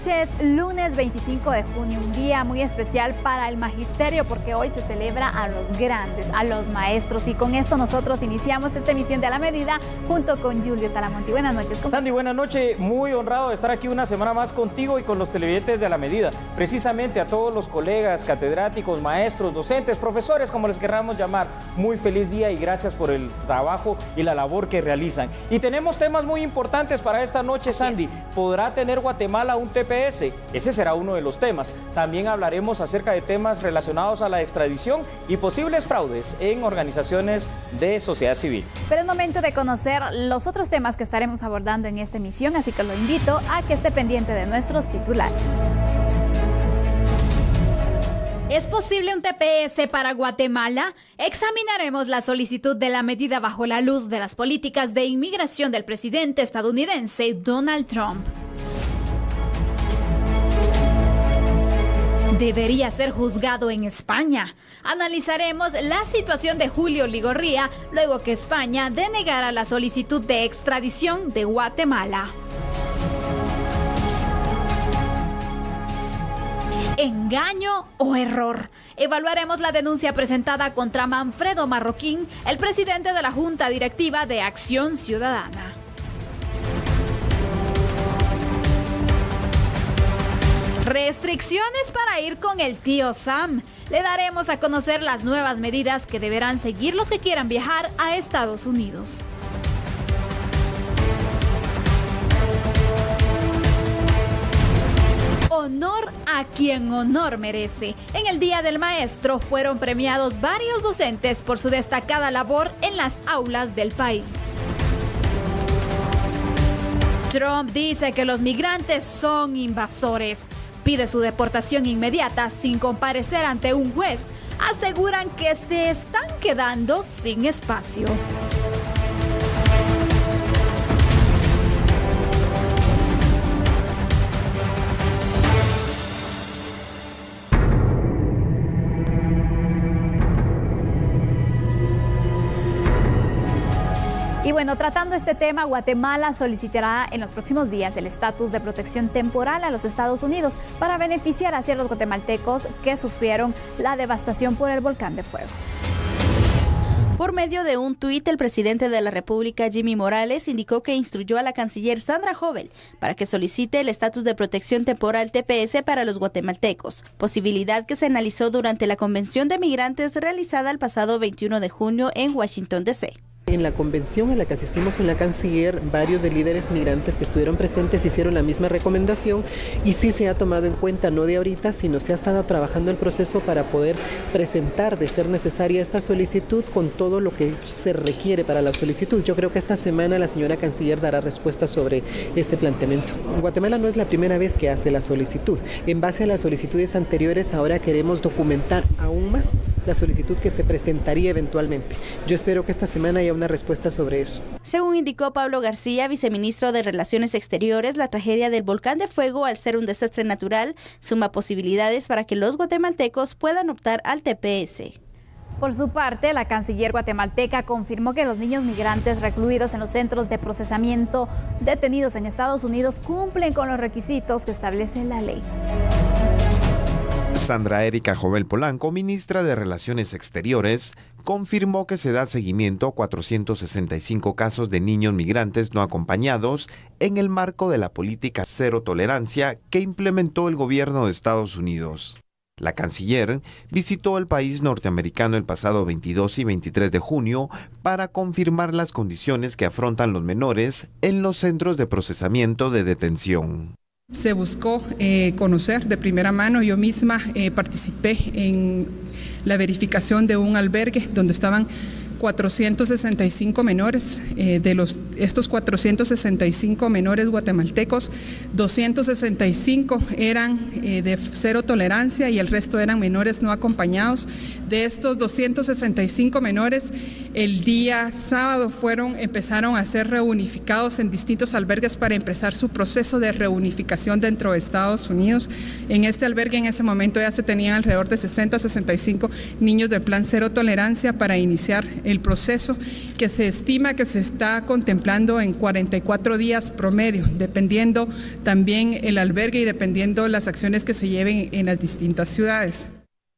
noches, lunes 25 de junio, un día muy especial para el magisterio porque hoy se celebra a los grandes, a los maestros, y con esto nosotros iniciamos esta emisión de A la Medida junto con Julio Talamonte. Buenas noches. Sandy, buenas noches, muy honrado de estar aquí una semana más contigo y con los televidentes de A la Medida. Precisamente a todos los colegas, catedráticos, maestros, docentes, profesores, como les queramos llamar, muy feliz día y gracias por el trabajo y la labor que realizan. Y tenemos temas muy importantes para esta noche, Sandy. ¿Podrá tener Guatemala un TPS? Ese será uno de los temas. También hablaremos acerca de temas relacionados a la extradición y posibles fraudes en organizaciones de sociedad civil. Pero es momento de conocer los otros temas que estaremos abordando en esta emisión, así que lo invito a que esté pendiente de nuestros titulares. ¿Es posible un TPS para Guatemala? Examinaremos la solicitud de la medida bajo la luz de las políticas de inmigración del presidente estadounidense Donald Trump. ¿Debería ser juzgado en España? Analizaremos la situación de Julio Ligorría luego que España denegara la solicitud de extradición de Guatemala. ¿Engaño o error? Evaluaremos la denuncia presentada contra Manfredo Marroquín, el presidente de la Junta Directiva de Acción Ciudadana. Restricciones para ir con el tío Sam. Le daremos a conocer las nuevas medidas que deberán seguir los que quieran viajar a Estados Unidos. Honor a quien honor merece. En el Día del Maestro fueron premiados varios docentes por su destacada labor en las aulas del país. Trump dice que los migrantes son invasores. Pide su deportación inmediata sin comparecer ante un juez. Aseguran que se están quedando sin espacio. Y bueno, tratando este tema, Guatemala solicitará en los próximos días el estatus de protección temporal a los Estados Unidos para beneficiar así a los guatemaltecos que sufrieron la devastación por el volcán de fuego. Por medio de un tuit, el presidente de la República, Jimmy Morales, indicó que instruyó a la canciller Sandra Jovel para que solicite el estatus de protección temporal TPS para los guatemaltecos, posibilidad que se analizó durante la Convención de Migrantes realizada el pasado 21 de junio en Washington, D.C. En la convención a la que asistimos con la canciller, varios de líderes migrantes que estuvieron presentes hicieron la misma recomendación y sí se ha tomado en cuenta, no de ahorita, sino se ha estado trabajando el proceso para poder presentar, de ser necesaria, esta solicitud con todo lo que se requiere para la solicitud. Yo creo que esta semana la señora canciller dará respuesta sobre este planteamiento. Guatemala no es la primera vez que hace la solicitud. En base a las solicitudes anteriores, ahora queremos documentar aún más la solicitud que se presentaría eventualmente. Yo espero que esta semana haya una respuesta sobre eso. Según indicó Pablo García, viceministro de Relaciones Exteriores, la tragedia del volcán de fuego, al ser un desastre natural, suma posibilidades para que los guatemaltecos puedan optar al TPS. Por su parte, la canciller guatemalteca confirmó que los niños migrantes recluidos en los centros de procesamiento detenidos en Estados Unidos cumplen con los requisitos que establece la ley. Sandra Erika Jovel Polanco, ministra de Relaciones Exteriores, confirmó que se da seguimiento a 465 casos de niños migrantes no acompañados en el marco de la política cero tolerancia que implementó el gobierno de Estados Unidos. La canciller visitó el país norteamericano el pasado 22 y 23 de junio para confirmar las condiciones que afrontan los menores en los centros de procesamiento de detención. Se buscó conocer de primera mano. Yo misma participé en la verificación de un albergue donde estaban 465 menores. Estos 465 menores guatemaltecos, 265 eran de cero tolerancia y el resto eran menores no acompañados. De estos 265 menores, El día sábado empezaron a ser reunificados en distintos albergues para empezar su proceso de reunificación dentro de Estados Unidos. En este albergue en ese momento ya se tenían alrededor de 60-65 niños del plan cero tolerancia para iniciar el proceso, que se estima que se está contemplando en 44 días promedio, dependiendo también el albergue y dependiendo las acciones que se lleven en las distintas ciudades.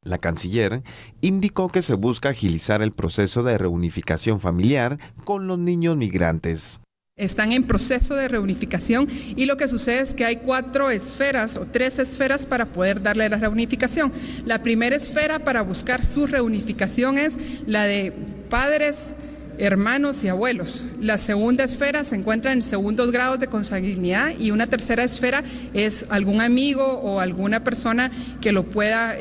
La canciller indicó que se busca agilizar el proceso de reunificación familiar con los niños migrantes. Están en proceso de reunificación y lo que sucede es que hay 4 esferas o 3 esferas para poder darle la reunificación. La primera esfera para buscar su reunificación es la de padres, hermanos y abuelos. La segunda esfera se encuentra en segundos grados de consanguinidad y una tercera esfera es algún amigo o alguna persona que lo pueda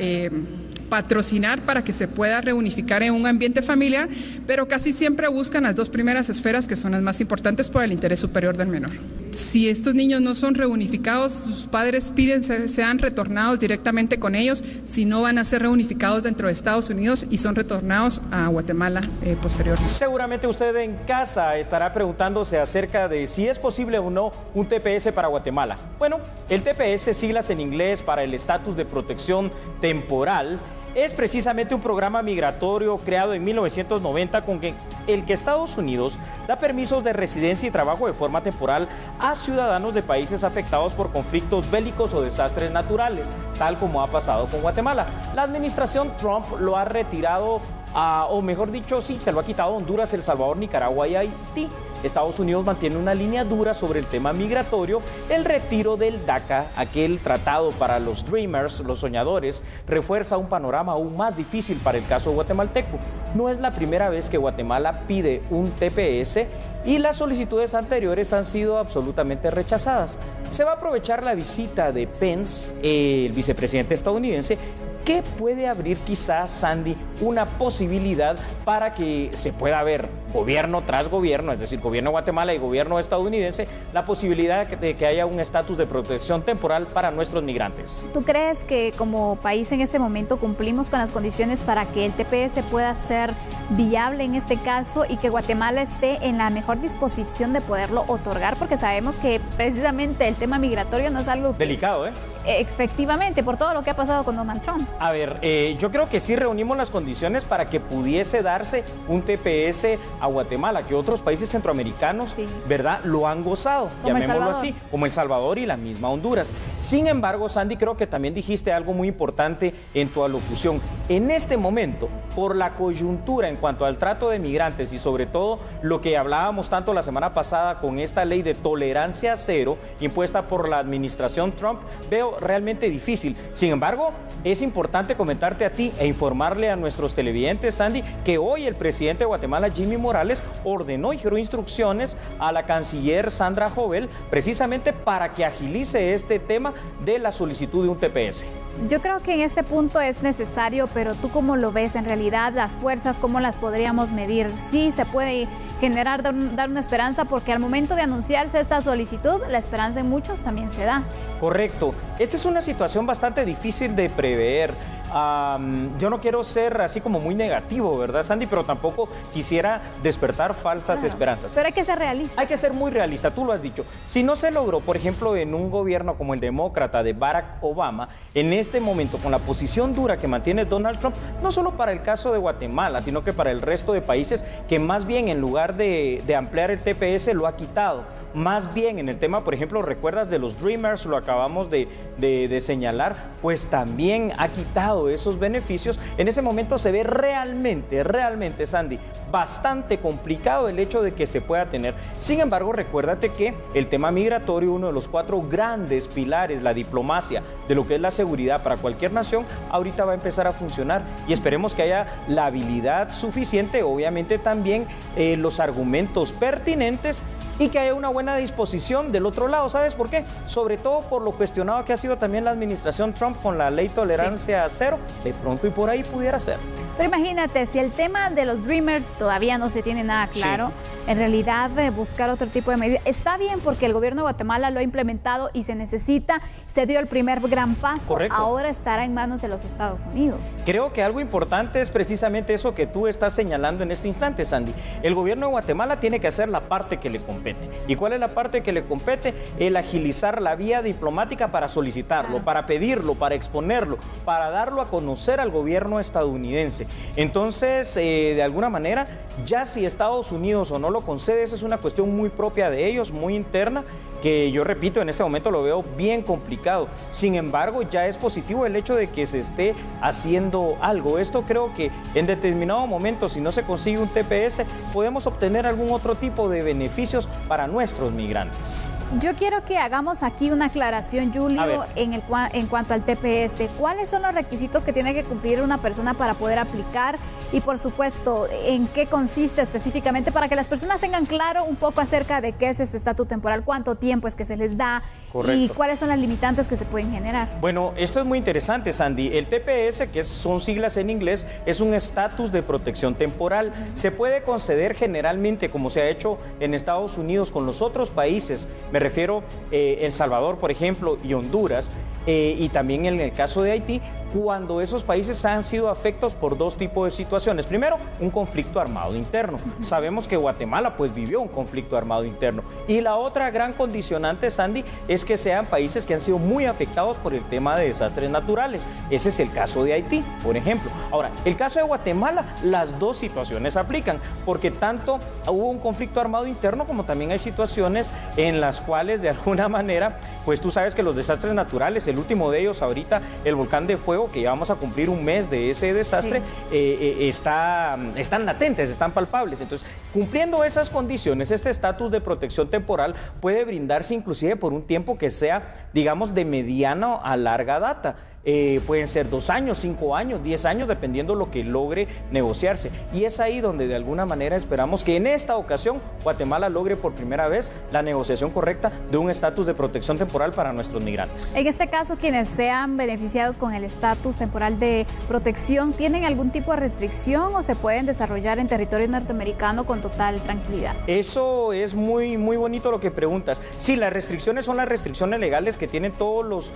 patrocinar para que se pueda reunificar en un ambiente familiar, pero casi siempre buscan las 2 primeras esferas, que son las más importantes por el interés superior del menor. Si estos niños no son reunificados, sus padres piden sean retornados directamente con ellos, si no van a ser reunificados dentro de Estados Unidos y son retornados a Guatemala posteriormente. Seguramente usted en casa estará preguntándose acerca de si es posible o no un TPS para Guatemala. Bueno, el TPS, siglas en inglés para el estatus de protección temporal, es precisamente un programa migratorio creado en 1990 con el que Estados Unidos da permisos de residencia y trabajo de forma temporal a ciudadanos de países afectados por conflictos bélicos o desastres naturales, tal como ha pasado con Guatemala. La administración Trump lo ha retirado, o mejor dicho, sí, se lo ha quitado a Honduras, El Salvador, Nicaragua y Haití. Estados Unidos mantiene una línea dura sobre el tema migratorio. El retiro del DACA, aquel tratado para los dreamers, los soñadores, refuerza un panorama aún más difícil para el caso guatemalteco. No es la primera vez que Guatemala pide un TPS y las solicitudes anteriores han sido absolutamente rechazadas. Se va a aprovechar la visita de Pence, el vicepresidente estadounidense, que puede abrir quizás, Sandy, una posibilidad para que se pueda ver gobierno tras gobierno, es decir, gobierno de Guatemala y gobierno estadounidense, la posibilidad de que haya un estatus de protección temporal para nuestros migrantes. ¿Tú crees que como país en este momento cumplimos con las condiciones para que el TPS pueda ser viable en este caso y que Guatemala esté en la mejor disposición de poderlo otorgar? Porque sabemos que precisamente el tema migratorio no es algo delicado, ¿eh? Efectivamente, por todo lo que ha pasado con Donald Trump. A ver, yo creo que sí reunimos las condiciones para que pudiese darse un TPS a Guatemala, que otros países centroamericanos, sí, ¿verdad?, lo han gozado, llamémoslo así, como El Salvador y la misma Honduras. Sin embargo, Sandy, creo que también dijiste algo muy importante en tu alocución. En este momento, por la coyuntura en cuanto al trato de migrantes y sobre todo lo que hablábamos tanto la semana pasada con esta ley de tolerancia cero impuesta por la administración Trump, veo realmente difícil. Sin embargo, es importante comentarte a ti e informarle a nuestros televidentes, Sandy, que hoy el presidente de Guatemala, Jimmy Morales, ordenó y giró instrucciones a la canciller Sandra Jovel precisamente para que agilice este tema de la solicitud de un TPS. Yo creo que en este punto es necesario, pero ¿tú cómo lo ves? En realidad, las fuerzas, ¿cómo las podríamos medir? Sí, se puede generar, dar una esperanza, porque al momento de anunciarse esta solicitud, la esperanza en muchos también se da. Correcto. Esta es una situación bastante difícil de prever. Yo no quiero ser así como muy negativo, ¿verdad, Sandy? Pero tampoco quisiera despertar falsas esperanzas. Pero hay que ser realista. Hay que ser muy realista, tú lo has dicho. Si no se logró, por ejemplo, en un gobierno como el demócrata de Barack Obama, en este momento, con la posición dura que mantiene Donald Trump, no solo para el caso de Guatemala, sino que para el resto de países, que más bien en lugar de ampliar el TPS lo ha quitado. Más bien en el tema, por ejemplo, recuerdas de los Dreamers, lo acabamos de señalar, pues también ha quitado esos beneficios. En ese momento se ve realmente, Sandy, bastante complicado el hecho de que se pueda tener. Sin embargo, recuérdate que el tema migratorio, uno de los 4 grandes pilares, la diplomacia de lo que es la seguridad para cualquier nación, ahorita va a empezar a funcionar y esperemos que haya la habilidad suficiente, obviamente también los argumentos pertinentes y que haya una buena disposición del otro lado. ¿Sabes por qué? Sobre todo por lo cuestionado que ha sido también la administración Trump con la ley tolerancia cero. De pronto y por ahí pudiera ser. Pero imagínate, si el tema de los Dreamers todavía no se tiene nada claro, en realidad buscar otro tipo de medidas está bien porque el gobierno de Guatemala lo ha implementado y se necesita, se dio el primer gran paso. Correcto. Ahora estará en manos de los Estados Unidos. Creo que algo importante es precisamente eso que tú estás señalando en este instante, Sandy. El gobierno de Guatemala tiene que hacer la parte que le compete. ¿Y cuál es la parte que le compete? El agilizar la vía diplomática para solicitarlo, para pedirlo, para exponerlo, para darlo a conocer al gobierno estadounidense. Entonces, de alguna manera, ya si Estados Unidos o no lo concede, esa es una cuestión muy propia de ellos, muy interna, que yo repito, en este momento lo veo bien complicado. Sin embargo, ya es positivo el hecho de que se esté haciendo algo. Esto creo que en determinado momento, si no se consigue un TPS, podemos obtener algún otro tipo de beneficios para nuestros migrantes. Yo quiero que hagamos aquí una aclaración, Julio, en cuanto al TPS. ¿Cuáles son los requisitos que tiene que cumplir una persona para poder aplicar? Y por supuesto, ¿en qué consiste específicamente? Para que las personas tengan claro un poco acerca de qué es este estatus temporal, cuánto tiempo es que se les da. Correcto. Y cuáles son las limitantes que se pueden generar. Bueno, esto es muy interesante, Sandy. El TPS, que son siglas en inglés, es un estatus de protección temporal. Se puede conceder generalmente, como se ha hecho en Estados Unidos con los otros países. Me refiero El Salvador, por ejemplo, y Honduras, y también en el caso de Haití, cuando esos países han sido afectados por dos tipos de situaciones. Primero, un conflicto armado interno. Sabemos que Guatemala pues vivió un conflicto armado interno. Y la otra gran condicionante, Sandy, es que sean países que han sido muy afectados por el tema de desastres naturales. Ese es el caso de Haití, por ejemplo. Ahora, el caso de Guatemala, las dos situaciones aplican, porque tanto hubo un conflicto armado interno como también hay situaciones en las cuales de alguna manera, pues tú sabes que los desastres naturales, el último de ellos ahorita, el volcán de fuego, que ya vamos a cumplir un mes de ese desastre, están latentes, están palpables. Entonces, cumpliendo esas condiciones, este estatus de protección temporal puede brindarse inclusive por un tiempo que sea, digamos, de mediano a larga data. Pueden ser 2 años, 5 años, 10 años, dependiendo lo que logre negociarse. Y es ahí donde de alguna manera esperamos que en esta ocasión Guatemala logre por primera vez la negociación correcta de un estatus de protección temporal para nuestros migrantes. En este caso, quienes sean beneficiados con el estatus temporal de protección, ¿tienen algún tipo de restricción o se pueden desarrollar en territorio norteamericano con total tranquilidad? Eso es muy bonito lo que preguntas. Sí, las restricciones son las restricciones legales que tienen todos los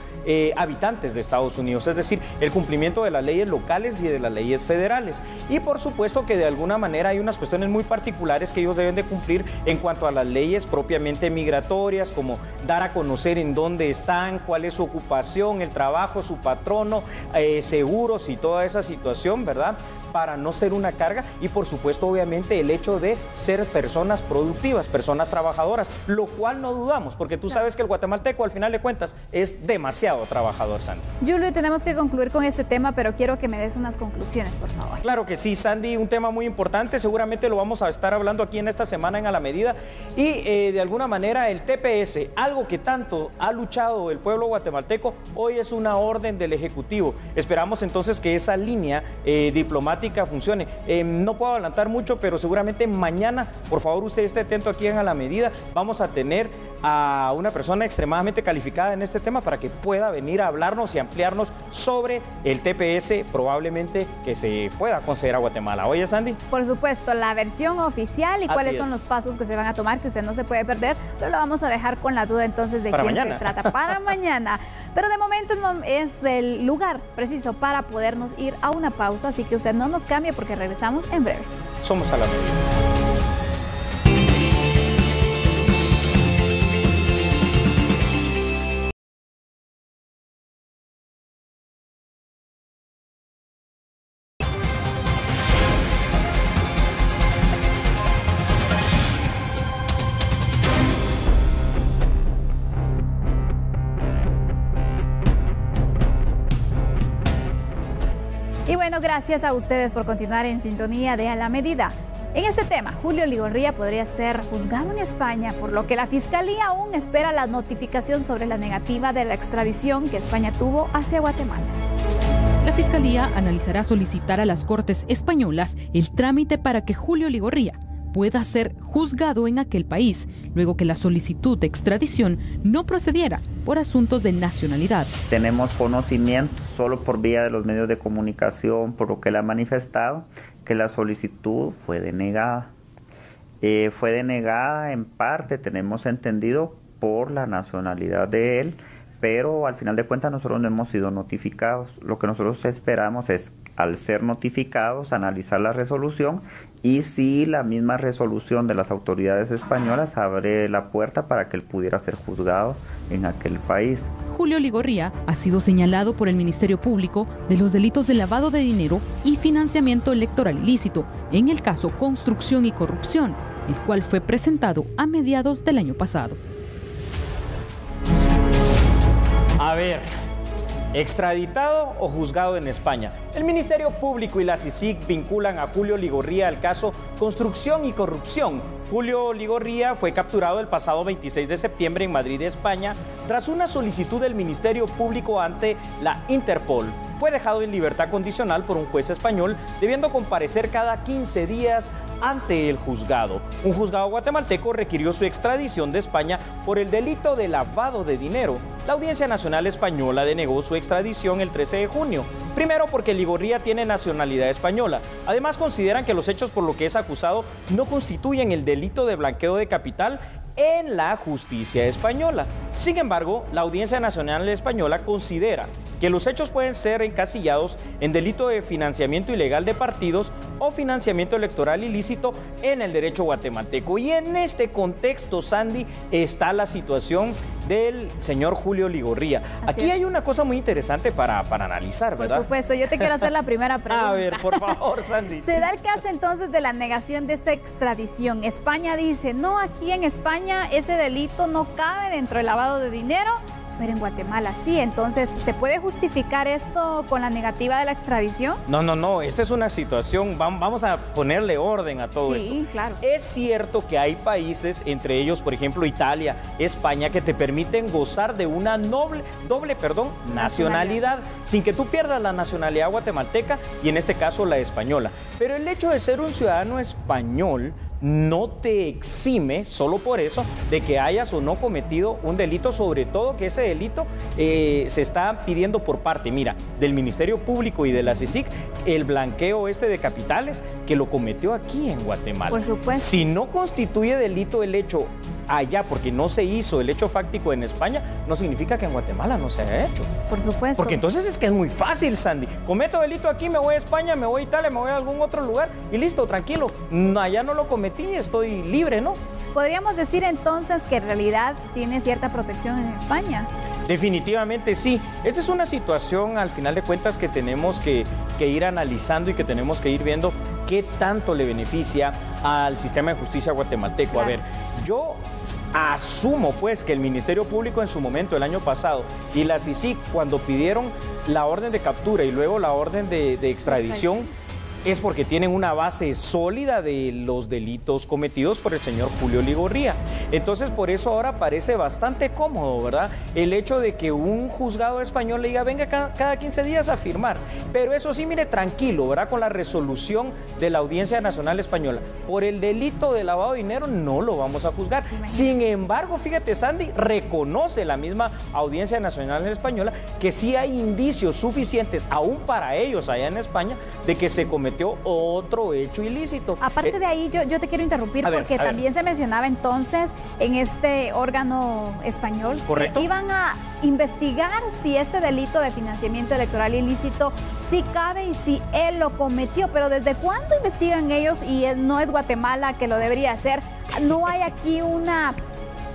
habitantes de Estados Unidos, es decir, el cumplimiento de las leyes locales y de las leyes federales. Y por supuesto que de alguna manera hay unas cuestiones muy particulares que ellos deben de cumplir en cuanto a las leyes propiamente migratorias, como dar a conocer en dónde están, cuál es su ocupación, el trabajo, su patrono, seguros y toda esa situación, ¿verdad? Para no ser una carga y por supuesto obviamente el hecho de ser personas productivas, personas trabajadoras, lo cual no dudamos, porque tú sabes que el guatemalteco al final de cuentas es demasiado trabajador, Sandy. Julio, tenemos que concluir con este tema, pero quiero que me des unas conclusiones, por favor. Claro que sí, Sandy, un tema muy importante, seguramente lo vamos a estar hablando aquí en esta semana en A la Medida y de alguna manera el TPS, algo que tanto ha luchado el pueblo guatemalteco, hoy es una orden del Ejecutivo. Esperamos entonces que esa línea diplomática funcione. No puedo adelantar mucho, pero seguramente mañana, por favor, usted esté atento aquí en A la Medida. Vamos a tener a una persona extremadamente calificada en este tema para que pueda venir a hablarnos y ampliarnos sobre el TPS, probablemente que se pueda conceder a Guatemala. Oye, Sandy. Por supuesto, la versión oficial y cuáles son los pasos que se van a tomar, que usted no se puede perder, pero lo vamos a dejar con la duda entonces de quién se trata para mañana. Pero de momento es el lugar preciso para podernos ir a una pausa, así que usted no nos cambie porque regresamos en breve. Somos A la Medida. Y bueno, gracias a ustedes por continuar en sintonía de A la Medida. En este tema, Julio Ligorría podría ser juzgado en España, por lo que la Fiscalía aún espera la notificación sobre la negativa de la extradición que España tuvo hacia Guatemala. La Fiscalía analizará solicitar a las Cortes españolas el trámite para que Julio Ligorría pueda ser juzgado en aquel país, luego que la solicitud de extradición no procediera por asuntos de nacionalidad. Tenemos conocimiento solo por vía de los medios de comunicación, por lo que él ha manifestado, que la solicitud fue denegada. Fue denegada en parte, tenemos entendido, por la nacionalidad de él, pero al final de cuentas nosotros no hemos sido notificados. Lo que nosotros esperamos es, al ser notificados, analizar la resolución y si la misma resolución de las autoridades españolas abre la puerta para que él pudiera ser juzgado en aquel país. Julio Ligorría ha sido señalado por el Ministerio Público de los delitos de lavado de dinero y financiamiento electoral ilícito en el caso Construcción y Corrupción, el cual fue presentado a mediados del año pasado. A ver, ¿extraditado o juzgado en España? El Ministerio Público y la CICIG vinculan a Julio Ligorría al caso Construcción y Corrupción. Julio Ligorría fue capturado el pasado 26 de septiembre en Madrid, España, tras una solicitud del Ministerio Público ante la Interpol. Fue dejado en libertad condicional por un juez español, debiendo comparecer cada 15 días ante el juzgado. Un juzgado guatemalteco requirió su extradición de España por el delito de lavado de dinero. La Audiencia Nacional Española denegó su extradición el 13 de junio. Primero, porque Ligorría tiene nacionalidad española. Además, consideran que los hechos por los que es acusado no constituyen el delito de blanqueo de capital en la justicia española. Sin embargo, la Audiencia Nacional Española considera que los hechos pueden ser encasillados en delito de financiamiento ilegal de partidos o financiamiento electoral ilícito en el derecho guatemalteco. Y en este contexto, Sandy, está la situación del señor Julio Ligorría. Aquí hay una cosa muy interesante para analizar, ¿verdad? Por supuesto, yo te quiero hacer la primera pregunta. A ver, por favor, Sandy. Se da el caso entonces de la negación de esta extradición. España dice, no, aquí en España ese delito no cabe dentro del lavado de dinero, pero en Guatemala sí. Entonces, ¿se puede justificar esto con la negativa de la extradición? No, esta es una situación, vamos a ponerle orden a todo esto. Sí, claro. Es cierto que hay países, entre ellos, por ejemplo, Italia, España, que te permiten gozar de una doble nacionalidad, sin que tú pierdas la nacionalidad guatemalteca y en este caso la española. Pero el hecho de ser un ciudadano español no te exime, solo por eso, de que hayas o no cometido un delito, sobre todo que ese delito se está pidiendo por parte, mira, del Ministerio Público y de la CICIG, el blanqueo de capitales, que lo cometió aquí en Guatemala. Por supuesto. Si no constituye delito el hecho allá, porque no se hizo el hecho fáctico en España, no significa que en Guatemala no se haya hecho. Por supuesto. Porque entonces es que es muy fácil, Sandy. Cometo delito aquí, me voy a España, me voy a Italia, me voy a algún otro lugar y listo, tranquilo. Allá no lo cometí, estoy libre, ¿no? ¿Podríamos decir entonces que en realidad tiene cierta protección en España? Definitivamente sí. Esta es una situación, al final de cuentas, que tenemos que ir analizando y que tenemos que ir viendo qué tanto le beneficia al sistema de justicia guatemalteco. Claro. A ver, yo asumo pues que el Ministerio Público en su momento, el año pasado, y la CICIG, cuando pidieron la orden de captura y luego la orden de extradición, es porque tienen una base sólida de los delitos cometidos por el señor Julio Ligorría. Entonces, por eso ahora parece bastante cómodo, ¿verdad? El hecho de que un juzgado español le diga, venga cada 15 días a firmar. Pero eso sí, mire, tranquilo, ¿verdad? Con la resolución de la Audiencia Nacional Española. Por el delito de lavado de dinero no lo vamos a juzgar. Sin embargo, fíjate, Sandy, reconoce la misma Audiencia Nacional Española que sí hay indicios suficientes, aún para ellos allá en España, de que se cometió otro hecho ilícito. Aparte de ahí, yo te quiero interrumpir porque también se mencionaba entonces en este órgano español. Correcto. Que iban a investigar si este delito de financiamiento electoral ilícito sí cabe y si él lo cometió. Pero ¿desde cuándo investigan ellos? Y no es Guatemala que lo debería hacer. No hay aquí una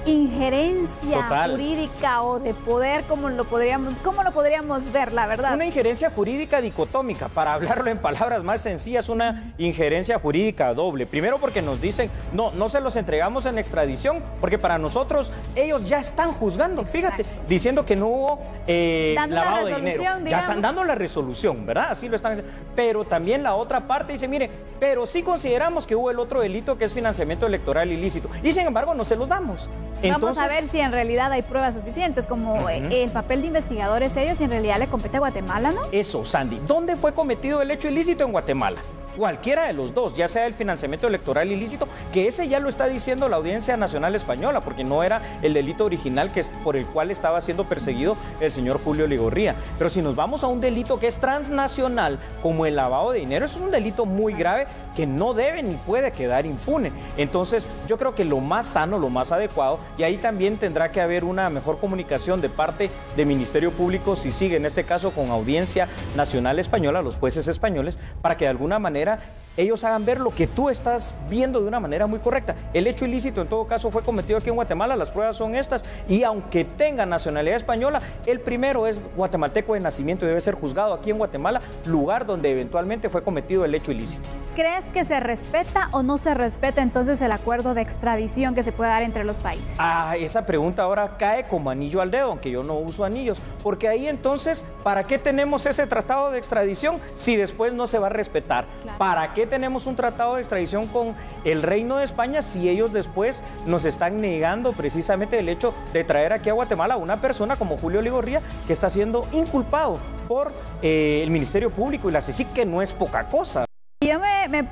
injerencia jurídica o de poder, ¿cómo lo podríamos ver, la verdad? Una injerencia jurídica dicotómica, para hablarlo en palabras más sencillas, una injerencia jurídica doble. Primero porque nos dicen, no se los entregamos en extradición, porque para nosotros ellos ya están juzgando, fíjate, diciendo que no hubo lavado de dinero. Digamos. Ya están dando la resolución, ¿verdad? Así lo están haciendo. Pero también la otra parte dice, mire, pero sí consideramos que hubo el otro delito que es financiamiento electoral ilícito. Y sin embargo no se los damos. Entonces, vamos a ver si en realidad hay pruebas suficientes, como el papel de investigadores ellos, y en realidad le compete a Guatemala, ¿no? Eso, Sandy. ¿Dónde fue cometido el hecho ilícito? En Guatemala. cualquiera de los dos, ya sea el financiamiento electoral ilícito, que ese ya lo está diciendo la Audiencia Nacional Española, porque no era el delito original por el cual estaba siendo perseguido el señor Julio Ligorría. Pero si nos vamos a un delito que es transnacional, como el lavado de dinero, eso es un delito muy grave que no debe ni puede quedar impune. Entonces, yo creo que lo más sano, lo más adecuado, y ahí también tendrá que haber una mejor comunicación de parte del Ministerio Público, si sigue en este caso con Audiencia Nacional Española, los jueces españoles, para que de alguna manera ellos hagan ver lo que tú estás viendo de una manera muy correcta. El hecho ilícito en todo caso fue cometido aquí en Guatemala, las pruebas son estas, y aunque tenga nacionalidad española, el primero es guatemalteco de nacimiento y debe ser juzgado aquí en Guatemala, lugar donde eventualmente fue cometido el hecho ilícito. ¿Crees que se respeta o no se respeta entonces el acuerdo de extradición que se puede dar entre los países? Esa pregunta ahora cae como anillo al dedo, aunque yo no uso anillos, porque ahí entonces, ¿para qué tenemos ese tratado de extradición si después no se va a respetar? Claro. ¿Para qué tenemos un tratado de extradición con el Reino de España si ellos después nos están negando precisamente el hecho de traer aquí a Guatemala a una persona como Julio Ligorría, que está siendo inculpado por el Ministerio Público y la CICIG, que no es poca cosa? Yo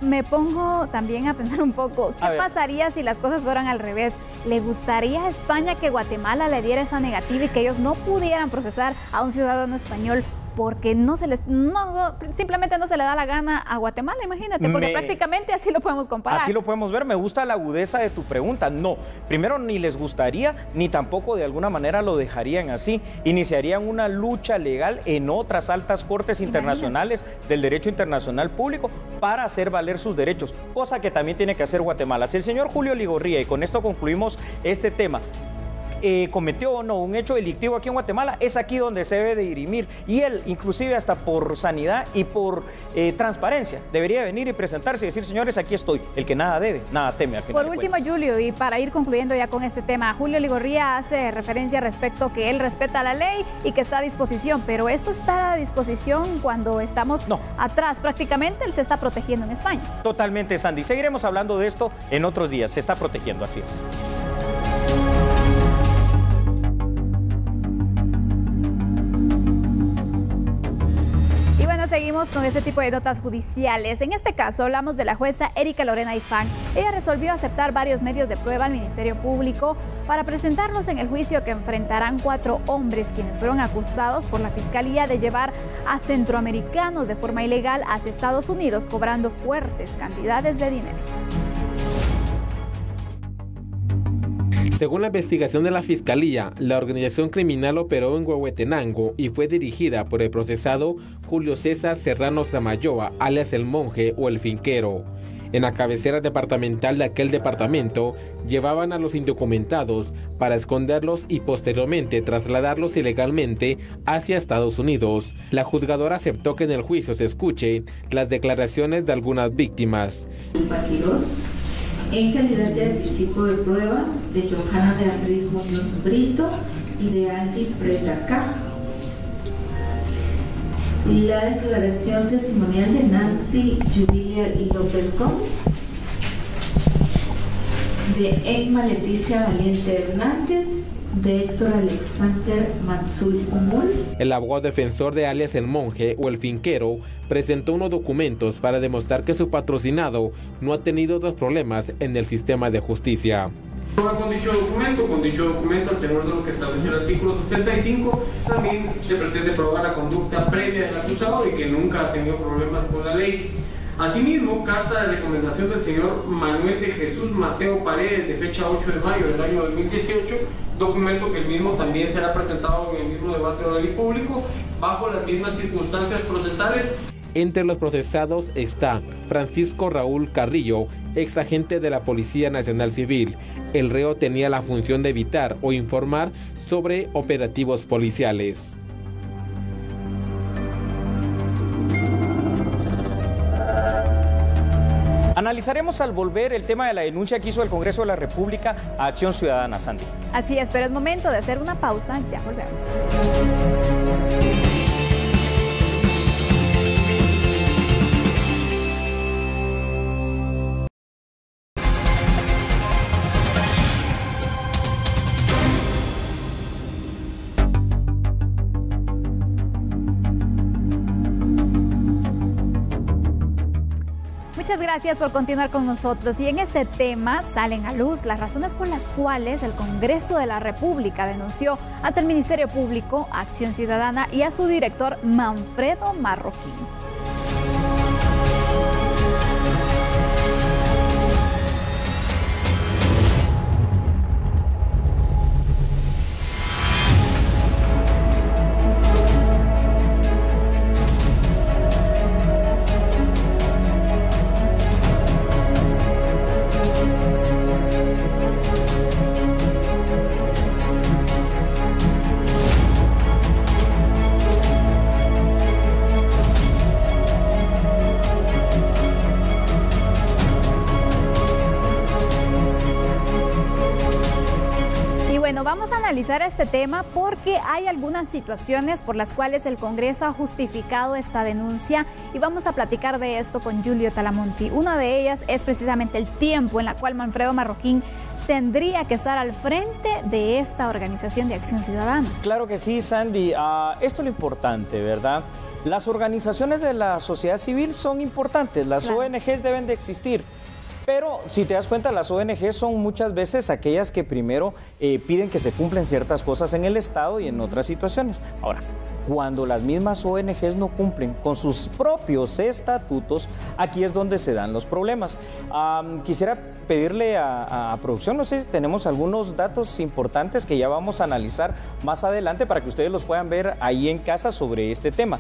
me pongo también a pensar un poco, ¿qué pasaría si las cosas fueran al revés? ¿Le gustaría a España que Guatemala le diera esa negativa y que ellos no pudieran procesar a un ciudadano español porque simplemente no se le da la gana a Guatemala? Imagínate, porque prácticamente así lo podemos comparar. Así lo podemos ver. Me gusta la agudeza de tu pregunta. No, primero ni les gustaría, ni tampoco de alguna manera lo dejarían así. Iniciarían una lucha legal en otras altas cortes internacionales del derecho internacional público para hacer valer sus derechos, cosa que también tiene que hacer Guatemala. Si el señor Julio Ligorría, y con esto concluimos este tema, cometió o no un hecho delictivo aquí en Guatemala, es aquí donde se debe de dirimir, y él, inclusive hasta por sanidad y por transparencia, debería venir y presentarse y decir: señores, aquí estoy, el que nada debe, nada teme al final. Por último, Julio, y para ir concluyendo ya con este tema, Julio Ligorría hace referencia respecto que él respeta la ley y que está a disposición, pero esto está a disposición cuando estamos atrás, prácticamente él se está protegiendo en España. Totalmente, Sandy, seguiremos hablando de esto en otros días, se está protegiendo, así es. Seguimos con este tipo de notas judiciales. En este caso hablamos de la jueza Erika Lorena Ifán. Ella resolvió aceptar varios medios de prueba al Ministerio Público para presentarlos en el juicio que enfrentarán 4 hombres quienes fueron acusados por la Fiscalía de llevar a centroamericanos de forma ilegal hacia Estados Unidos cobrando fuertes cantidades de dinero. Según la investigación de la Fiscalía, la organización criminal operó en Huehuetenango y fue dirigida por el procesado Julio César Serrano Samayoa, alias El Monje o El Finquero. En la cabecera departamental de aquel departamento, llevaban a los indocumentados para esconderlos y posteriormente trasladarlos ilegalmente hacia Estados Unidos. La juzgadora aceptó que en el juicio se escuchen las declaraciones de algunas víctimas. En calidad de anticipo de prueba de Johanna Beatriz Muñoz Brito y de Angie Presacá. La declaración testimonial de Nancy Jubilia López Gómez, de Emma Leticia Valiente Hernández, de Héctor Alexander Mansul Humul. El abogado defensor de alias El Monje o El Finquero presentó unos documentos para demostrar que su patrocinado no ha tenido otros problemas en el sistema de justicia. Con dicho documento, al tenor de lo que establece el artículo 65, también se pretende probar la conducta previa del acusado y que nunca ha tenido problemas con la ley. Asimismo, carta de recomendación del señor Manuel de Jesús Mateo Paredes, de fecha 8 de mayo del año 2018, documento que el mismo también será presentado en el mismo debate oral y público, bajo las mismas circunstancias procesales. Entre los procesados está Francisco Raúl Carrillo, ex agente de la Policía Nacional Civil. El reo tenía la función de evitar o informar sobre operativos policiales. Analizaremos al volver el tema de la denuncia que hizo el Congreso de la República a Acción Ciudadana, Sandy. Así es, pero es momento de hacer una pausa, ya volvemos. muchas gracias por continuar con nosotros. Y en este tema salen a luz las razones por las cuales el Congreso de la República denunció ante el Ministerio Público, Acción Ciudadana y a su director Manfredo Marroquín. Vamos a analizar este tema porque hay algunas situaciones por las cuales el Congreso ha justificado esta denuncia y vamos a platicar de esto con Julio Talamonti. Una de ellas es precisamente el tiempo en la cual Manfredo Marroquín tendría que estar al frente de esta organización de Acción Ciudadana. Claro que sí, Sandy. Esto es lo importante, ¿verdad? Las organizaciones de la sociedad civil son importantes, las ONGs deben de existir. Pero si te das cuenta, las ONG son muchas veces aquellas que primero piden que se cumplen ciertas cosas en el Estado y en otras situaciones. Ahora, cuando las mismas ONGs no cumplen con sus propios estatutos, aquí es donde se dan los problemas. Quisiera pedirle a producción, no sé si tenemos algunos datos importantes que ya vamos a analizar más adelante para que ustedes los puedan ver ahí en casa sobre este tema.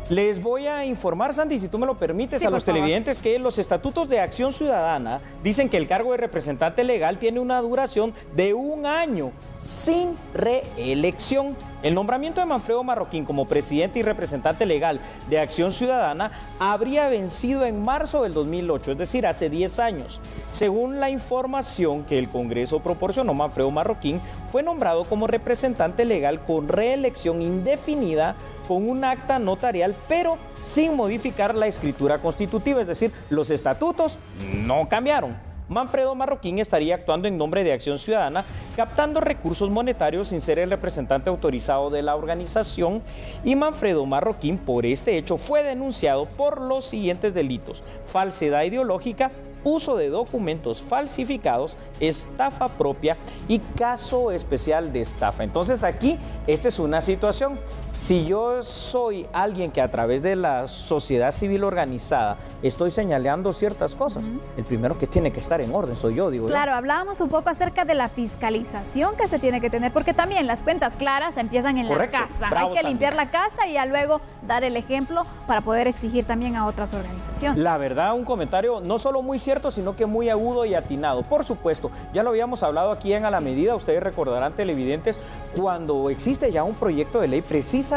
Les voy a informar, Sandy, si tú me lo permites, a los televidentes que los estatutos de Acción Ciudadana dicen que el cargo de representante legal tiene una duración de 1 año sin reelección. El nombramiento de Manfredo Marroquín como presidente y representante legal de Acción Ciudadana habría vencido en marzo del 2008, es decir, hace 10 años. Según la información que el Congreso proporcionó, Manfredo Marroquín fue nombrado como representante legal con reelección indefinida con un acta notarial, pero sin modificar la escritura constitutiva, es decir, los estatutos no cambiaron. Manfredo Marroquín estaría actuando en nombre de Acción Ciudadana, captando recursos monetarios sin ser el representante autorizado de la organización, y Manfredo Marroquín por este hecho fue denunciado por los siguientes delitos: falsedad ideológica, uso de documentos falsificados, estafa propia y caso especial de estafa. Entonces aquí, esta es una situación. Si yo soy alguien que a través de la sociedad civil organizada estoy señalando ciertas cosas, el primero que tiene que estar en orden soy yo, digo. Claro, hablábamos un poco acerca de la fiscalización que se tiene que tener, porque también las cuentas claras empiezan en la casa. Hay que limpiar la casa y ya luego dar el ejemplo para poder exigir también a otras organizaciones. La verdad, un comentario no solo muy cierto, sino que muy agudo y atinado. Por supuesto, ya lo habíamos hablado aquí en A la Medida, ustedes recordarán, televidentes, cuando existe ya un proyecto de ley precisamente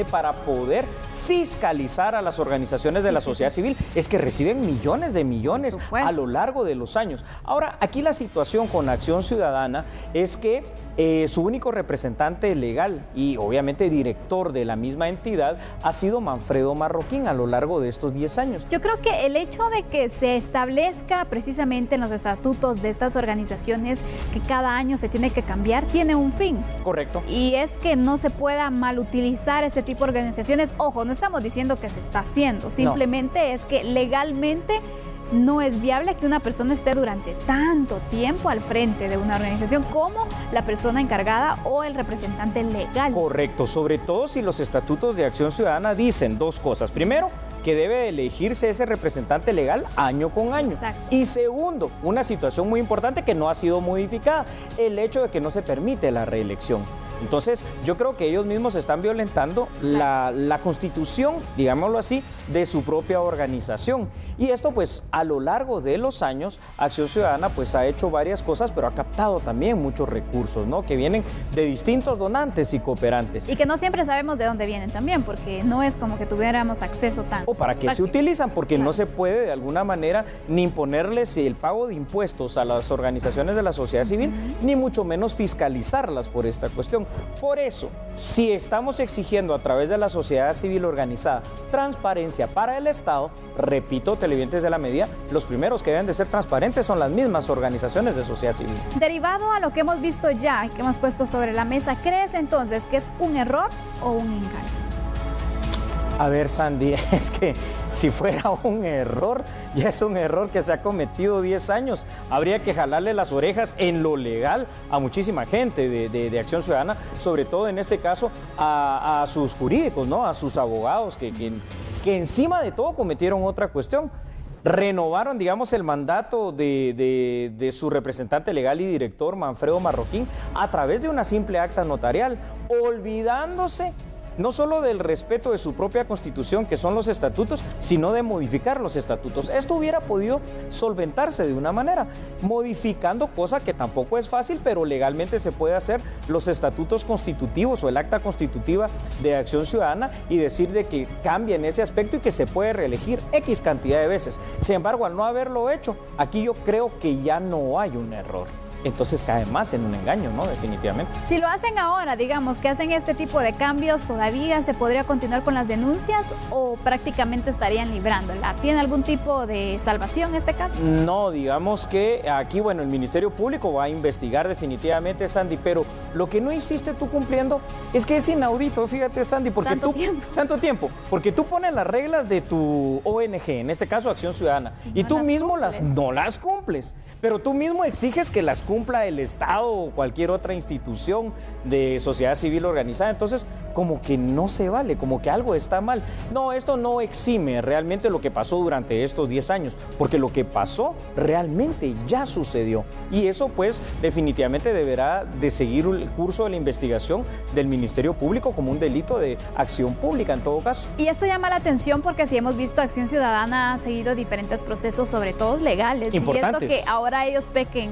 para poder fiscalizar a las organizaciones de la sociedad civil, es que reciben millones de millones a lo largo de los años. Ahora, aquí la situación con Acción Ciudadana es que su único representante legal y obviamente director de la misma entidad ha sido Manfredo Marroquín a lo largo de estos 10 años. Yo creo que el hecho de que se establezca precisamente en los estatutos de estas organizaciones que cada año se tiene que cambiar, tiene un fin. Correcto. Y es que no se pueda malutilizar ese tipo de organizaciones. Ojo, no estamos diciendo que se está haciendo, simplemente es que legalmente no es viable que una persona esté durante tanto tiempo al frente de una organización como la persona encargada o el representante legal. Correcto, sobre todo si los estatutos de Acción Ciudadana dicen dos cosas. Primero, que debe elegirse ese representante legal año con año. Exacto. Y segundo, una situación muy importante que no ha sido modificada, el hecho de que no se permite la reelección. Entonces, yo creo que ellos mismos están violentando la constitución, digámoslo así, de su propia organización. Y esto, pues, a lo largo de los años, Acción Ciudadana, pues, ha hecho varias cosas, pero ha captado también muchos recursos, ¿no? Que vienen de distintos donantes y cooperantes. Y que no siempre sabemos de dónde vienen también, porque no es como que tuviéramos acceso tan... O para qué se utilizan, porque no se puede de alguna manera ni imponerles el pago de impuestos a las organizaciones de la sociedad civil, ni mucho menos fiscalizarlas por esta cuestión. Por eso, si estamos exigiendo a través de la sociedad civil organizada transparencia para el Estado, repito, televidentes de La Medida, los primeros que deben de ser transparentes son las mismas organizaciones de sociedad civil. Derivado a lo que hemos visto ya y que hemos puesto sobre la mesa, ¿crees entonces que es un error o un engaño? A ver, Sandy, es que si fuera un error, ya es un error que se ha cometido 10 años. Habría que jalarle las orejas en lo legal a muchísima gente de Acción Ciudadana, sobre todo en este caso a sus jurídicos, ¿no? A sus abogados que encima de todo cometieron otra cuestión. Renovaron, digamos, el mandato de su representante legal y director, Manfredo Marroquín, a través de una simple acta notarial, olvidándose no solo del respeto de su propia constitución, que son los estatutos, sino de modificar los estatutos. Esto hubiera podido solventarse de una manera, modificando, cosa que tampoco es fácil, pero legalmente se puede hacer, los estatutos constitutivos o el acta constitutiva de Acción Ciudadana y decir de que cambia en ese aspecto y que se puede reelegir X cantidad de veces. Sin embargo, al no haberlo hecho, aquí yo creo que ya no hay un error. Entonces cae más en un engaño, ¿no? Definitivamente. Si lo hacen ahora, digamos, que hacen este tipo de cambios, ¿todavía se podría continuar con las denuncias o prácticamente estarían librándola? ¿Tiene algún tipo de salvación en este caso? No, digamos que aquí, bueno, el Ministerio Público va a investigar definitivamente, Sandy, pero lo que no hiciste tú cumpliendo es que es inaudito, fíjate, Sandy, porque tanto tiempo, porque tú pones las reglas de tu ONG, en este caso Acción Ciudadana, y tú mismo no las cumples, pero tú mismo exiges que las cumpla el Estado o cualquier otra institución de sociedad civil organizada. Entonces, como que no se vale, como que algo está mal. No, esto no exime realmente lo que pasó durante estos 10 años, porque lo que pasó realmente ya sucedió. Y eso, pues, definitivamente deberá de seguir el curso de la investigación del Ministerio Público como un delito de acción pública en todo caso. Y esto llama la atención porque si hemos visto Acción Ciudadana ha seguido diferentes procesos, sobre todo legales. Importantes. Y esto que ahora ellos pequen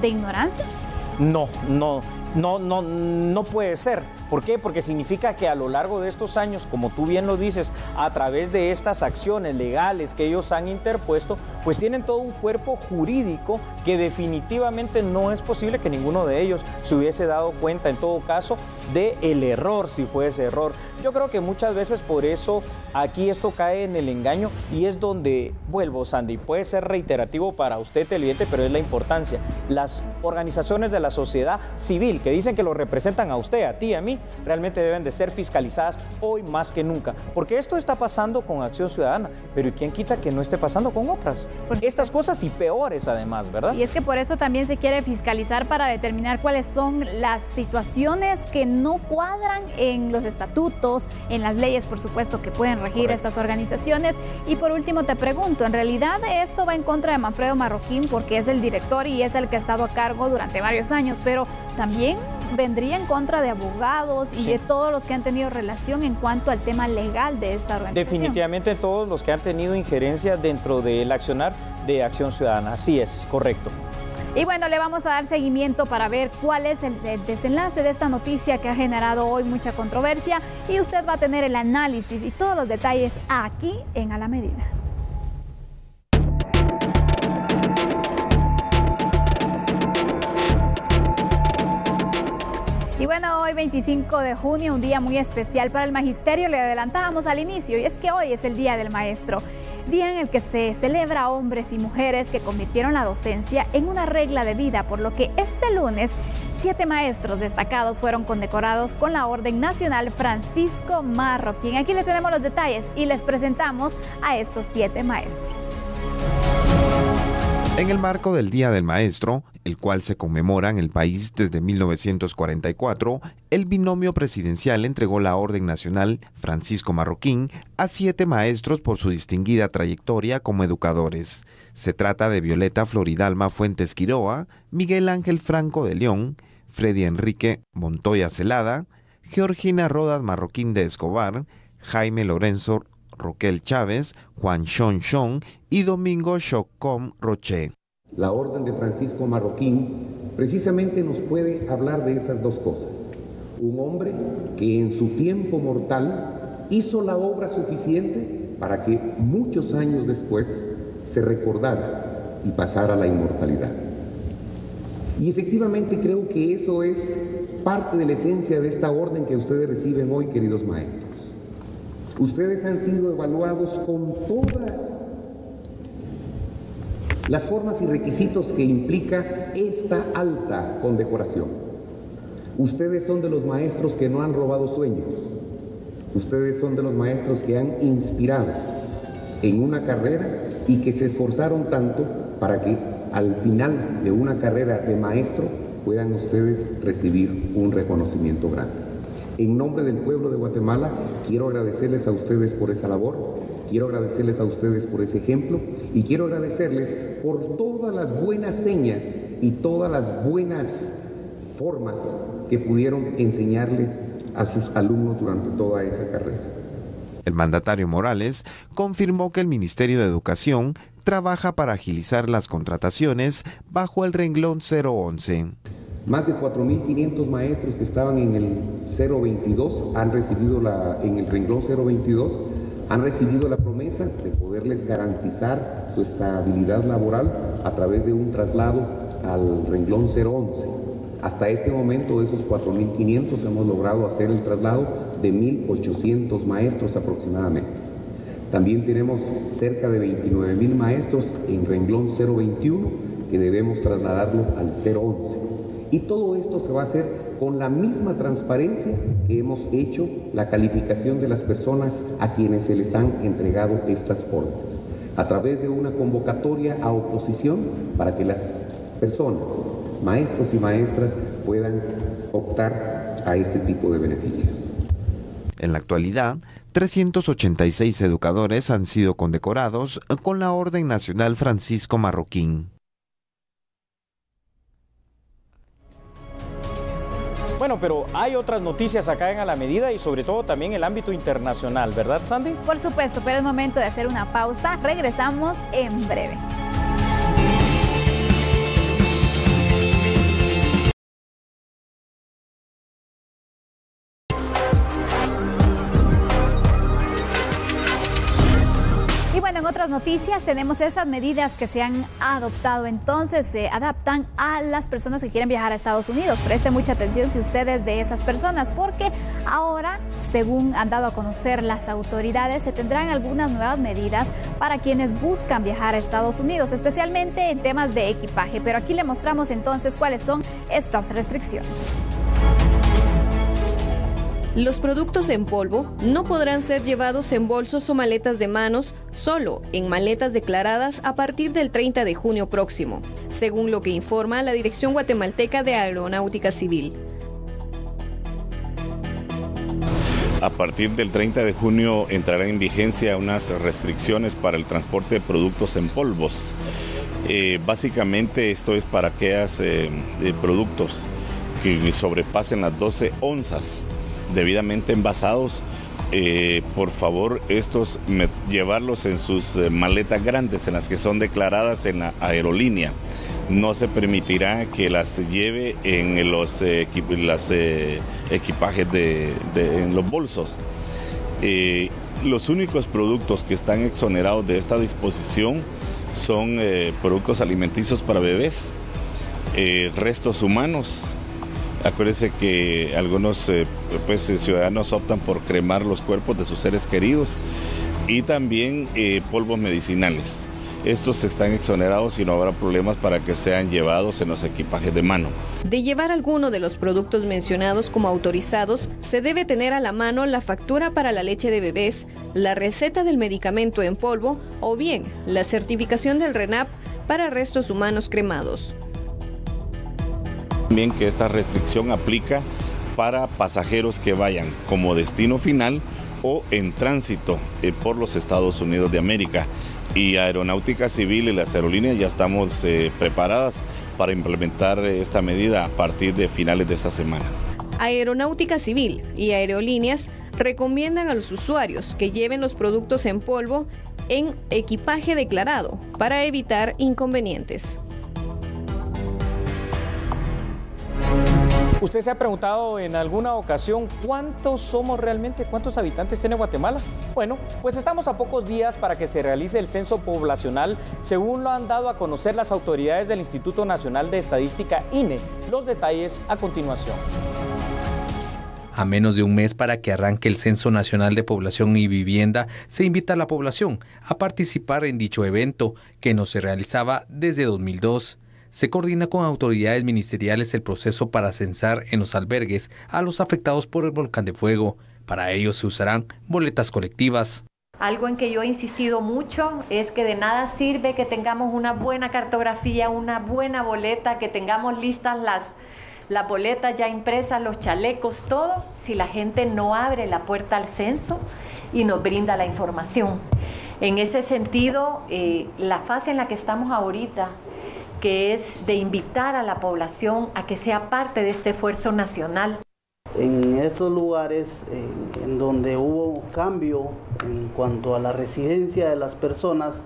¿de ignorancia? No puede ser. ¿Por qué? Porque significa que a lo largo de estos años, como tú bien lo dices, a través de estas acciones legales que ellos han interpuesto, pues tienen todo un cuerpo jurídico que definitivamente no es posible que ninguno de ellos se hubiese dado cuenta, en todo caso, del error, si fuese error. Yo creo que muchas veces por eso aquí esto cae en el engaño y es donde, vuelvo, Sandy, puede ser reiterativo para usted, televidente, pero es la importancia. Las organizaciones de la sociedad civil que dicen que lo representan a usted, a ti, a mí, realmente deben de ser fiscalizadas hoy más que nunca, porque esto está pasando con Acción Ciudadana, pero ¿y quién quita que no esté pasando con otras? Estas cosas y peores además, ¿verdad? Y es que por eso también se quiere fiscalizar para determinar cuáles son las situaciones que no cuadran en los estatutos, en las leyes, por supuesto, que pueden regir estas organizaciones. Y por último te pregunto, ¿en realidad esto va en contra de Manfredo Marroquín porque es el director y es el que ha estado a cargo durante varios años, pero también vendría en contra de abogados y de todos los que han tenido relación en cuanto al tema legal de esta organización? Definitivamente todos los que han tenido injerencia dentro del accionar de Acción Ciudadana, así es, correcto. Y bueno, le vamos a dar seguimiento para ver cuál es el desenlace de esta noticia que ha generado hoy mucha controversia y usted va a tener el análisis y todos los detalles aquí en A la Medida. Y bueno, hoy 25 de junio, un día muy especial para el magisterio, le adelantábamos al inicio, y es que hoy es el Día del Maestro, día en el que se celebra a hombres y mujeres que convirtieron la docencia en una regla de vida, por lo que este lunes 7 maestros destacados fueron condecorados con la Orden Nacional Francisco Marroquín. Aquí le tenemos los detalles y les presentamos a estos 7 maestros. En el marco del Día del Maestro, el cual se conmemora en el país desde 1944, el binomio presidencial entregó la Orden Nacional Francisco Marroquín a 7 maestros por su distinguida trayectoria como educadores. Se trata de Violeta Floridalma Fuentes Quiroa, Miguel Ángel Franco de León, Freddy Enrique Montoya Celada, Georgina Rodas Marroquín de Escobar, Jaime Lorenzo Roquel Chávez, Juan Shon Shon y Domingo Chocom Roche. La Orden de Francisco Marroquín precisamente nos puede hablar de esas dos cosas. Un hombre que en su tiempo mortal hizo la obra suficiente para que muchos años después se recordara y pasara a la inmortalidad. Y efectivamente creo que eso es parte de la esencia de esta orden que ustedes reciben hoy, queridos maestros. Ustedes han sido evaluados con todas las formas y requisitos que implica esta alta condecoración. Ustedes son de los maestros que no han robado sueños. Ustedes son de los maestros que han inspirado en una carrera y que se esforzaron tanto para que al final de una carrera de maestro puedan ustedes recibir un reconocimiento grande. En nombre del pueblo de Guatemala, quiero agradecerles a ustedes por esa labor, quiero agradecerles a ustedes por ese ejemplo y quiero agradecerles por todas las buenas señas y todas las buenas formas que pudieron enseñarle a sus alumnos durante toda esa carrera. El mandatario Morales confirmó que el Ministerio de Educación trabaja para agilizar las contrataciones bajo el renglón 011. Más de 4.500 maestros que estaban en el 022 han recibido en el renglón 022 han recibido la promesa de poderles garantizar su estabilidad laboral a través de un traslado al renglón 011. Hasta este momento, de esos 4.500 hemos logrado hacer el traslado de 1.800 maestros aproximadamente. También tenemos cerca de 29.000 maestros en renglón 021 que debemos trasladarlo al 011. Y todo esto se va a hacer con la misma transparencia que hemos hecho la calificación de las personas a quienes se les han entregado estas órdenes, a través de una convocatoria a oposición para que las personas, maestros y maestras, puedan optar a este tipo de beneficios. En la actualidad, 386 educadores han sido condecorados con la Orden Nacional Francisco Marroquín. Bueno, pero hay otras noticias acá en A la Medida y sobre todo también el ámbito internacional, ¿verdad, Sandy? Por supuesto, pero es momento de hacer una pausa. Regresamos en breve. Y bueno, en otras noticias tenemos estas medidas que se han adoptado. Entonces se adaptan a las personas que quieren viajar a Estados Unidos. Preste mucha atención si usted es de esas personas, porque ahora, según han dado a conocer las autoridades, se tendrán algunas nuevas medidas para quienes buscan viajar a Estados Unidos, especialmente en temas de equipaje. Pero aquí le mostramos entonces cuáles son estas restricciones. Los productos en polvo no podrán ser llevados en bolsos o maletas de manos, solo en maletas declaradas a partir del 30 de junio próximo, según lo que informa la Dirección Guatemalteca de Aeronáutica Civil. A partir del 30 de junio entrarán en vigencia unas restricciones para el transporte de productos en polvos. Básicamente esto es para aquellos productos que sobrepasen las 12 onzas. Debidamente envasados, por favor llevarlos en sus maletas grandes, en las que son declaradas en la aerolínea. No se permitirá que las lleve en los equipajes en los bolsos. Los únicos productos que están exonerados de esta disposición son productos alimenticios para bebés, restos humanos. Acuérdense que algunos ciudadanos optan por cremar los cuerpos de sus seres queridos y también polvos medicinales. Estos están exonerados y no habrá problemas para que sean llevados en los equipajes de mano. De llevar alguno de los productos mencionados como autorizados, se debe tener a la mano la factura para la leche de bebés, la receta del medicamento en polvo o bien la certificación del RENAP para restos humanos cremados. También que esta restricción aplica para pasajeros que vayan como destino final o en tránsito por los Estados Unidos de América. Y Aeronáutica Civil y las aerolíneas ya estamos preparadas para implementar esta medida a partir de finales de esta semana. Aeronáutica Civil y aerolíneas recomiendan a los usuarios que lleven los productos en polvo en equipaje declarado para evitar inconvenientes. ¿Usted se ha preguntado en alguna ocasión cuántos somos realmente? ¿Cuántos habitantes tiene Guatemala? Bueno, pues estamos a pocos días para que se realice el censo poblacional, según lo han dado a conocer las autoridades del Instituto Nacional de Estadística, INE. Los detalles a continuación. A menos de un mes para que arranque el Censo Nacional de Población y Vivienda, se invita a la población a participar en dicho evento, que no se realizaba desde 2002. Se coordina con autoridades ministeriales el proceso para censar en los albergues a los afectados por el volcán de fuego, Para ello se usarán boletas colectivas. Algo en que yo he insistido mucho es que de nada sirve que tengamos una buena cartografía, una buena boleta, que tengamos listas las boletas ya impresas, los chalecos, todo, si la gente no abre la puerta al censo y nos brinda la información. En ese sentido, la fase en la que estamos ahorita, que es de invitar a la población a que sea parte de este esfuerzo nacional. En esos lugares en donde hubo cambio en cuanto a la residencia de las personas,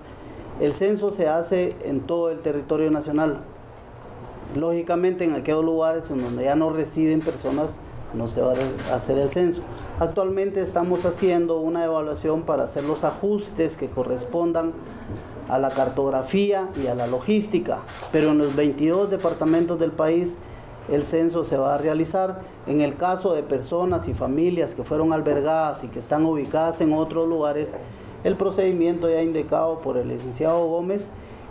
el censo se hace en todo el territorio nacional. Lógicamente, en aquellos lugares en donde ya no residen personas, no se va a hacer el censo. Actualmente estamos haciendo una evaluación para hacer los ajustes que correspondan a la cartografía y a la logística, pero en los 22 departamentos del país el censo se va a realizar. En el caso de personas y familias que fueron albergadas y que están ubicadas en otros lugares, el procedimiento ya indicado por el licenciado Gómez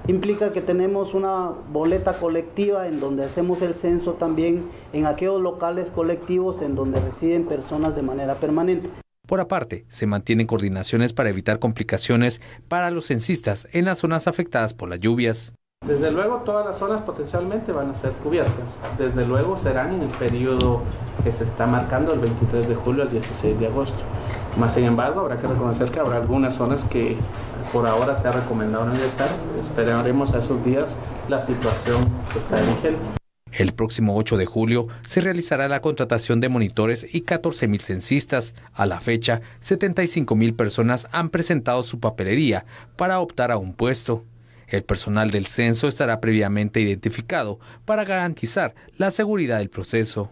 implica que tenemos una boleta colectiva en donde hacemos el censo también en aquellos locales colectivos en donde residen personas de manera permanente. Por aparte, se mantienen coordinaciones para evitar complicaciones para los censistas en las zonas afectadas por las lluvias. Desde luego todas las zonas potencialmente van a ser cubiertas. Desde luego serán en el periodo que se está marcando, el 23 de julio al 16 de agosto. Más sin embargo, habrá que reconocer que habrá algunas zonas que por ahora se ha recomendado no ingresar. Esperaremos a esos días la situación que está vigente. El próximo 8 de julio se realizará la contratación de monitores y 14,000 censistas. A la fecha, 75,000 personas han presentado su papelería para optar a un puesto. El personal del censo estará previamente identificado para garantizar la seguridad del proceso.